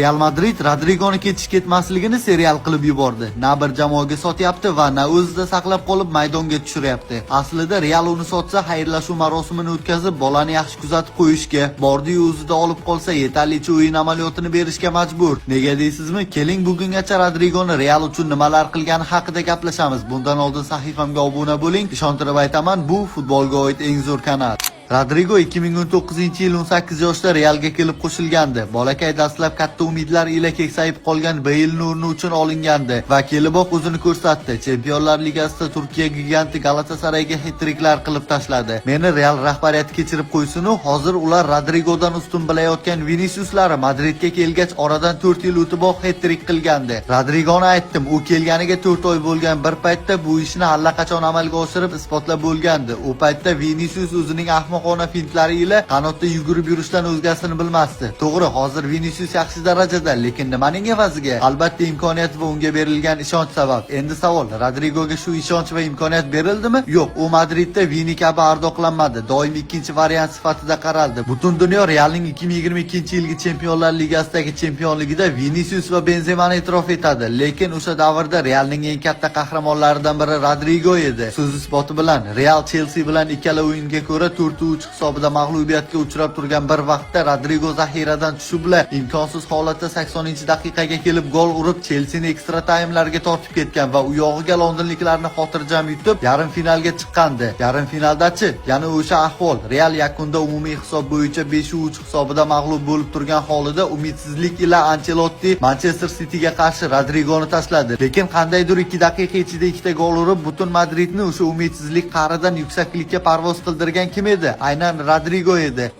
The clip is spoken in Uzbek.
Real Madrid Rodrigoni ketish-ketmasligini serial qilib yubordi. Na bir jamoaga sotyapti va na o'zida saqlab qolib maydonga tushiryapti. Aslida Real uni sotsa, xayrlashuv marosimini o'tkazib, bolani yaxshi kuzatib qo'yishga, bordi-yu o'zida olib qolsa, yetarlicha o'yin amaliyotini berishga majbur. Nega deysizmi? Keling bugungacha Rodrigoni Real uchun nimalar qilgani haqida gaplashamiz. Bundan oldin sahifamga obuna bo'ling. Ishontirib aytaman, bu futbolga oid eng zo'r kanal. Rodrigo 2019-yil 18 yoshda Realga kelib qo'shilgandi. Bolakay dastlab katta umidlar ila keksayib qolgan Bale nurni uchun olingandi va keliboq o'zini ko'rsatdi. Chempionlar Ligasida Turkiya giganti Galatasarayga hat-triklar qilib tashladi. Meni Real rahbariyati kechirib qo'ysin-u, hozir ular Rodrigodan ustun bilayotgan Viniciuslar Madridga kelgach oradan 4 yil o'tiboq hat-trik qilgandi. Rodrigoni aytdim, u kelganiga 4 oy bo'lgan. Bir paytda bu ishni allaqachon amalga oshirib isbotlab bo'lgandi. U paytda Vinicius o'zining ahmoqona fintlari ila qanotda yugurib yurishdan o'zgasini bilmasdi. To'g'ri, hozir Vinicius yaxshi darajada, lekin nimaning evaziga? Albatta imkoniyat va unga berilgan ishonch sabab. Endi savol, Rodrigoga shu ishonch va imkoniyat berildimi? Yo'q, u Madridda Vini kabi ardoqlanmadi. Doim ikkinchi variant sifatida qaraldi. Butun dunyo Realning 2022-yilgi Chempionlar Ligasidagi chempionligida Vinicius va Benzemani e'tirof etadi, lekin o'sha davrda Realning eng katta qahramonlaridan biri Rodrigo edi. So'z isboti bilan Real Chelsea bilan ikkala o'yinga ko'ra 4-3 hisobida mag'lubiyatga uchrab turgan bir vaqtda Rodrigo zaxiradan tushib bilan imkonsiz holatda 80-daqiqaga kelib gol urib Chelsea'ni ekstra taymlarga tortib ketgan va u yog'iga londonliklarni xotirjam yutib yarim finalga chiqqandi. Yarim finaldachi, yana o'sha ahvol. Real yakunda umumiy hisob bo'yicha 5-3 hisobida mag'lub bo'lib turgan holida umidsizlik ila Ancelotti Manchester City'ga qarshi Rodrigoni tashladi. Lekin qandaydir 2 daqiqa ichida 2 ta gol urib butun Madridni o'sha umidsizlik qa'ridan yuksaklikka parvoz qildirgan kim edi? Aynan Rodrigo edi.